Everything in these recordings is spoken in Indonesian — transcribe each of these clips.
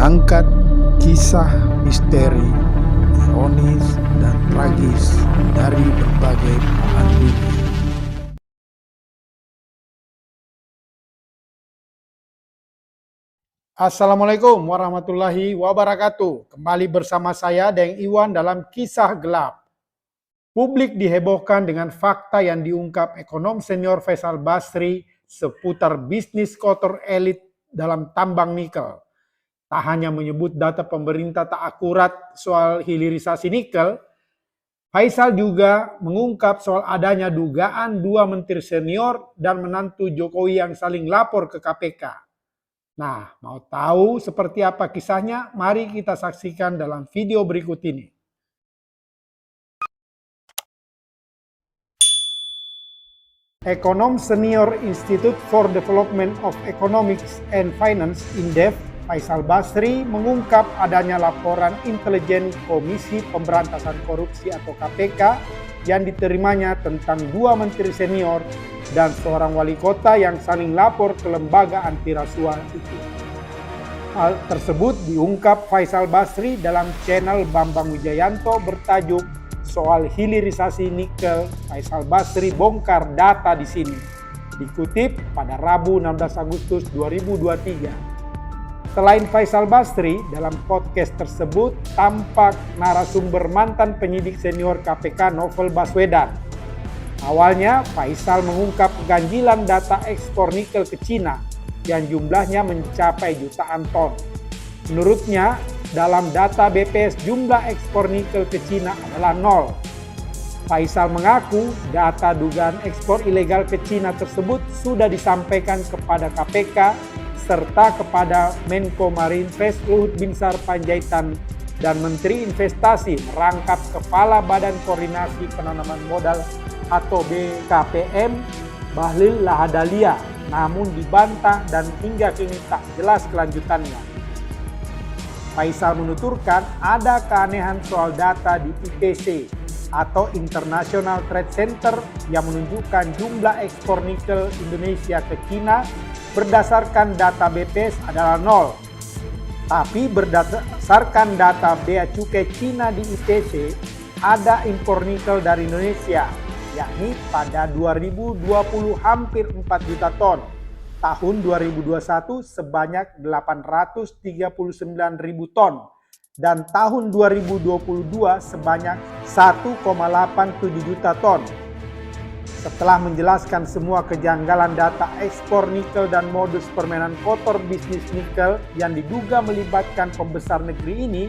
mengangkat kisah misteri, ironis, dan tragis dari berbagai belahan bumi. Assalamualaikum warahmatullahi wabarakatuh. Kembali bersama saya Deng Iwan dalam Kisah Gelap. Publik dihebohkan dengan fakta yang diungkap ekonom senior Faisal Basri seputar bisnis kotor elit dalam tambang nikel. Tak hanya menyebut data pemerintah tak akurat soal hilirisasi nikel, Faisal juga mengungkap soal adanya dugaan dua menteri senior dan menantu Jokowi yang saling lapor ke KPK. Nah, mau tahu seperti apa kisahnya? Mari kita saksikan dalam video berikut ini. Ekonom senior Institute for Development of Economics and Finance (INDEF) Faisal Basri mengungkap adanya laporan intelijen Komisi Pemberantasan Korupsi atau KPK yang diterimanya tentang dua menteri senior dan seorang wali kota yang saling lapor ke lembaga anti rasuah itu. Hal tersebut diungkap Faisal Basri dalam channel Bambang Wijayanto bertajuk Soal Hilirisasi Nikel. Faisal Basri bongkar data di sini. Dikutip pada Rabu 16 Agustus 2023. Selain Faisal Basri, dalam podcast tersebut tampak narasumber mantan penyidik senior KPK Novel Baswedan. Awalnya, Faisal mengungkap keganjilan data ekspor nikel ke Cina yang jumlahnya mencapai jutaan ton. Menurutnya, dalam data BPS jumlah ekspor nikel ke Cina adalah nol. Faisal mengaku data dugaan ekspor ilegal ke Cina tersebut sudah disampaikan kepada KPK serta kepada Menko Marinvest Luhut Binsar Panjaitan dan Menteri Investasi merangkap Kepala Badan Koordinasi Penanaman Modal atau BKPM Bahlil Lahadalia, namun dibantah dan hingga kini tak jelas kelanjutannya. Faisal menuturkan ada keanehan soal data di ITC atau International Trade Center yang menunjukkan jumlah ekspor nikel Indonesia ke Cina berdasarkan data BPS adalah nol. Tapi berdasarkan data Bea Cukai Cina di ITC, ada impor nikel dari Indonesia, yakni pada 2020 hampir 4 juta ton, tahun 2021 sebanyak 839 ribu ton, dan tahun 2022 sebanyak 1,87 juta ton. Setelah menjelaskan semua kejanggalan data ekspor nikel dan modus permainan kotor bisnis nikel yang diduga melibatkan pembesar negeri ini,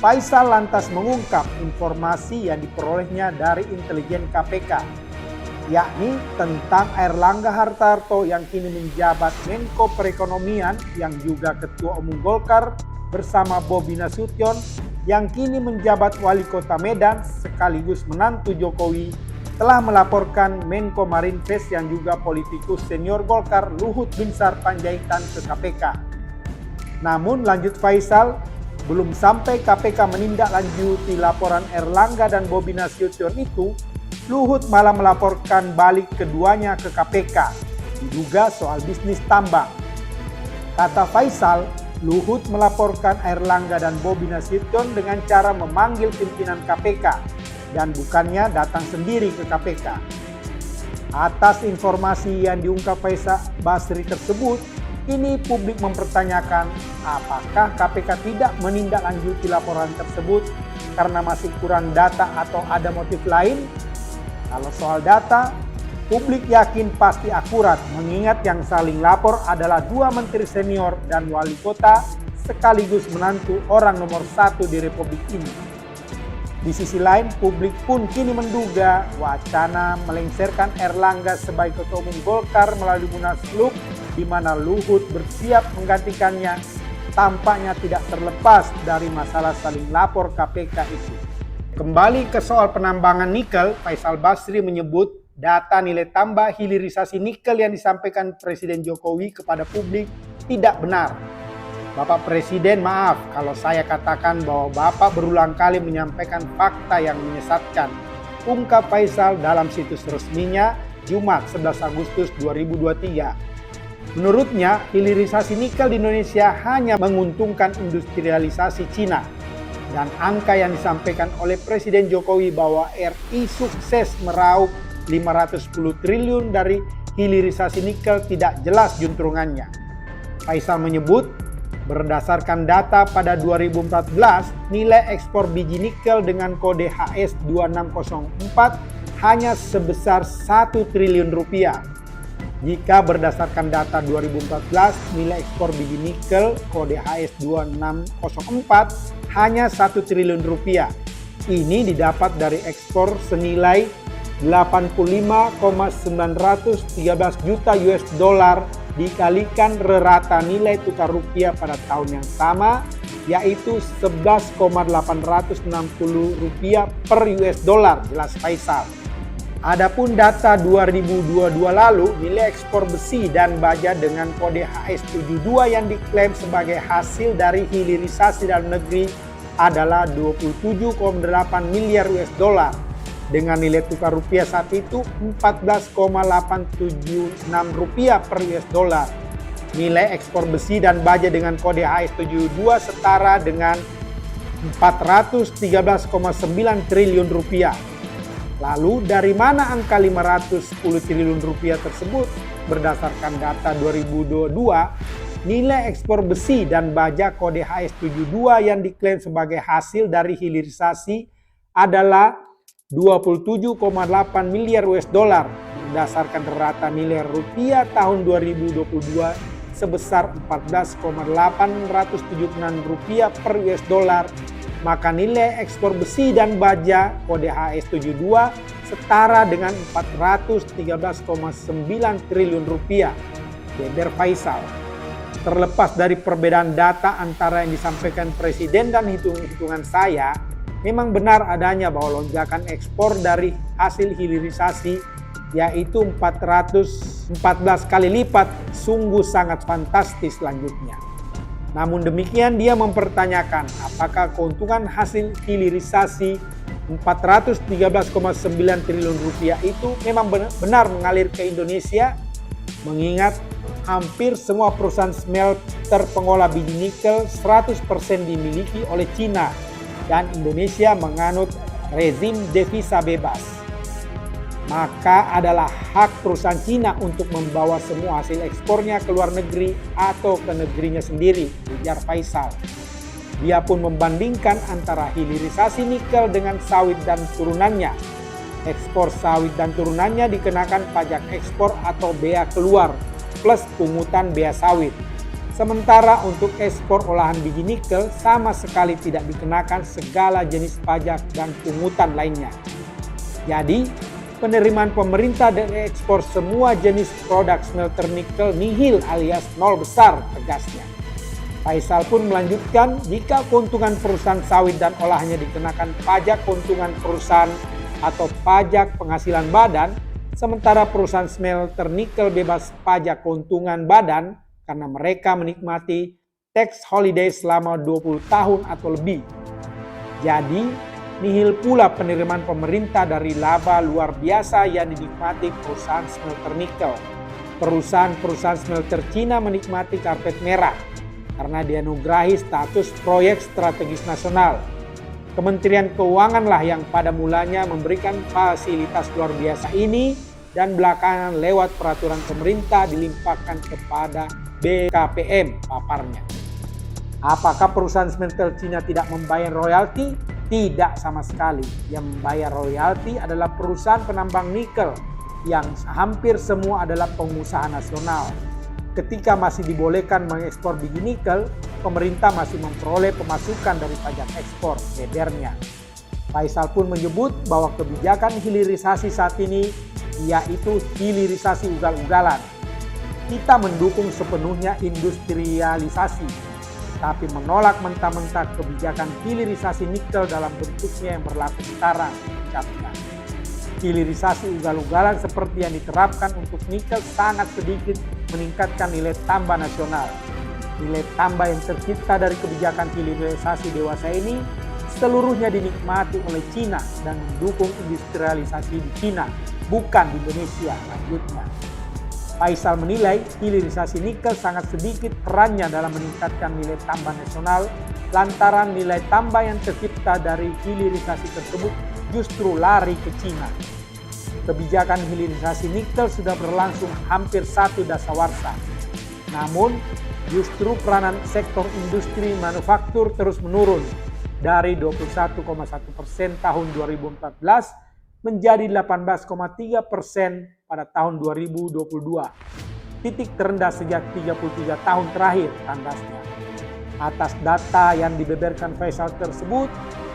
Faisal lantas mengungkap informasi yang diperolehnya dari intelijen KPK, yakni tentang Airlangga Hartarto yang kini menjabat Menko Perekonomian yang juga Ketua Umum Golkar bersama Bobi Nasution yang kini menjabat Wali Kota Medan sekaligus menantu Jokowi telah melaporkan Menko Marinvest yang juga politikus senior Golkar Luhut Binsar Panjaitan ke KPK. Namun lanjut Faisal, belum sampai KPK menindaklanjuti laporan Airlangga dan Bobi Nasution itu, Luhut malah melaporkan balik keduanya ke KPK, diduga soal bisnis tambang. Kata Faisal, Luhut melaporkan Airlangga dan Bobi Nasution dengan cara memanggil pimpinan KPK dan bukannya datang sendiri ke KPK. Atas informasi yang diungkap Faisal Basri tersebut, kini publik mempertanyakan apakah KPK tidak menindaklanjuti laporan tersebut karena masih kurang data atau ada motif lain? Kalau soal data, publik yakin pasti akurat mengingat yang saling lapor adalah dua menteri senior dan wali kota sekaligus menantu orang nomor 1 di Republik ini. Di sisi lain, publik pun kini menduga wacana melengsarkan Airlangga sebagai Ketua Umum Golkar melalui Munaslup di mana Luhut bersiap menggantikannya tampaknya tidak terlepas dari masalah saling lapor KPK itu. Kembali ke soal penambangan nikel, Faisal Basri menyebut data nilai tambah hilirisasi nikel yang disampaikan Presiden Jokowi kepada publik tidak benar. Bapak Presiden, maaf kalau saya katakan bahwa Bapak berulang kali menyampaikan fakta yang menyesatkan, ungkap Faisal dalam situs resminya Jumat 11 Agustus 2023. Menurutnya, hilirisasi nikel di Indonesia hanya menguntungkan industrialisasi Cina. Dan angka yang disampaikan oleh Presiden Jokowi bahwa RI sukses meraup 510 triliun dari hilirisasi nikel tidak jelas juntrungannya. Faisal menyebut, berdasarkan data pada 2014, nilai ekspor biji nikel dengan kode HS2604 hanya sebesar 1 triliun rupiah. Jika berdasarkan data 2014, nilai ekspor biji nikel kode HS2604 hanya 1 triliun rupiah. Ini didapat dari ekspor senilai 85,913 juta US dollar dikalikan rata nilai tukar rupiah pada tahun yang sama, yaitu 11,860 rupiah per US dollar, jelas Faisal. Adapun data 2022 lalu, nilai ekspor besi dan baja dengan kode HS72 yang diklaim sebagai hasil dari hilirisasi dalam negeri adalah 27,8 miliar US dollar. Dengan nilai tukar rupiah saat itu 14,876 rupiah per US dollar. Nilai ekspor besi dan baja dengan kode HS72 setara dengan 413,9 triliun rupiah. Lalu dari mana angka 510 triliun rupiah tersebut? Berdasarkan data 2022, nilai ekspor besi dan baja kode HS72 yang diklaim sebagai hasil dari hilirisasi adalah 27,8 miliar US dollar. Berdasarkan rata nilai rupiah tahun 2022 sebesar 14,876 rupiah per US dollar, maka nilai ekspor besi dan baja kode HS72 setara dengan 413,9 triliun rupiah. Beber Faisal. Terlepas dari perbedaan data antara yang disampaikan Presiden dan hitung-hitungan saya, memang benar adanya bahwa lonjakan ekspor dari hasil hilirisasi yaitu 414 kali lipat sungguh sangat fantastis lanjutnya. Namun demikian dia mempertanyakan apakah keuntungan hasil hilirisasi 413,9 triliun rupiah itu memang benar mengalir ke Indonesia, mengingat hampir semua perusahaan smelter pengolah biji nikel 100% dimiliki oleh Cina dan Indonesia menganut rezim devisa bebas. Maka adalah hak perusahaan Cina untuk membawa semua hasil ekspornya ke luar negeri atau ke negerinya sendiri, ujar Faisal. Dia pun membandingkan antara hilirisasi nikel dengan sawit dan turunannya. Ekspor sawit dan turunannya dikenakan pajak ekspor atau bea keluar plus pungutan bea sawit. Sementara untuk ekspor olahan biji nikel sama sekali tidak dikenakan segala jenis pajak dan pungutan lainnya. Jadi, penerimaan pemerintah dari ekspor semua jenis produk smelter nikel nihil alias nol besar, tegasnya. Faisal pun melanjutkan, jika keuntungan perusahaan sawit dan olahannya dikenakan pajak keuntungan perusahaan atau pajak penghasilan badan, sementara perusahaan smelter nikel bebas pajak keuntungan badan karena mereka menikmati tax holiday selama 20 tahun atau lebih. Jadi, nihil pula penerimaan pemerintah dari laba luar biasa yang dinikmati perusahaan smelter nikel. Perusahaan-perusahaan smelter Cina menikmati karpet merah karena dianugerahi status proyek strategis nasional. Kementerian Keuanganlah yang pada mulanya memberikan fasilitas luar biasa ini dan belakangan lewat peraturan pemerintah dilimpahkan kepada BKPM, paparnya. Apakah perusahaan smelter Cina tidak membayar royalti? Tidak sama sekali. Yang membayar royalti adalah perusahaan penambang nikel yang hampir semua adalah pengusaha nasional. Ketika masih dibolehkan mengekspor biji nikel, pemerintah masih memperoleh pemasukan dari pajak ekspor, bebernya. Faisal pun menyebut bahwa kebijakan hilirisasi saat ini yaitu hilirisasi ugal-ugalan. Kita mendukung sepenuhnya industrialisasi, tapi menolak mentah-mentah kebijakan hilirisasi nikel dalam bentuknya yang berlaku sekarang, ucapnya. Hilirisasi ugal-ugalan seperti yang diterapkan untuk nikel sangat sedikit meningkatkan nilai tambah nasional. Nilai tambah yang tercipta dari kebijakan hilirisasi dewasa ini seluruhnya dinikmati oleh Cina dan mendukung industrialisasi di Cina, bukan di Indonesia, lanjutnya. Faisal menilai hilirisasi nikel sangat sedikit perannya dalam meningkatkan nilai tambah nasional lantaran nilai tambah yang tercipta dari hilirisasi tersebut justru lari ke Cina. Kebijakan hilirisasi nikel sudah berlangsung hampir 1 dasawarsa. Namun, justru peranan sektor industri manufaktur terus menurun dari 21,1% tahun 2014 menjadi 18,3% pada tahun 2022. Titik terendah sejak 33 tahun terakhir, tandasnya. Atas data yang dibeberkan Faisal tersebut,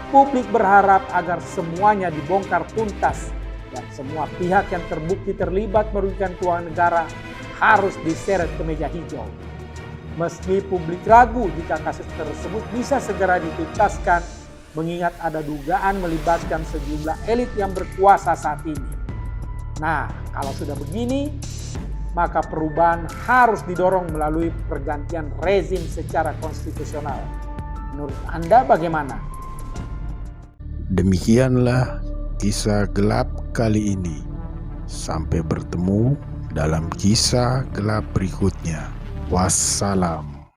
publik berharap agar semuanya dibongkar tuntas dan semua pihak yang terbukti terlibat merugikan keuangan negara harus diseret ke meja hijau. Meski publik ragu jika kasus tersebut bisa segera dituntaskan, mengingat ada dugaan melibatkan sejumlah elit yang berkuasa saat ini. Nah, kalau sudah begini, maka perubahan harus didorong melalui pergantian rezim secara konstitusional. Menurut Anda bagaimana? Demikianlah kisah gelap kali ini. Sampai bertemu dalam kisah gelap berikutnya. Wassalam.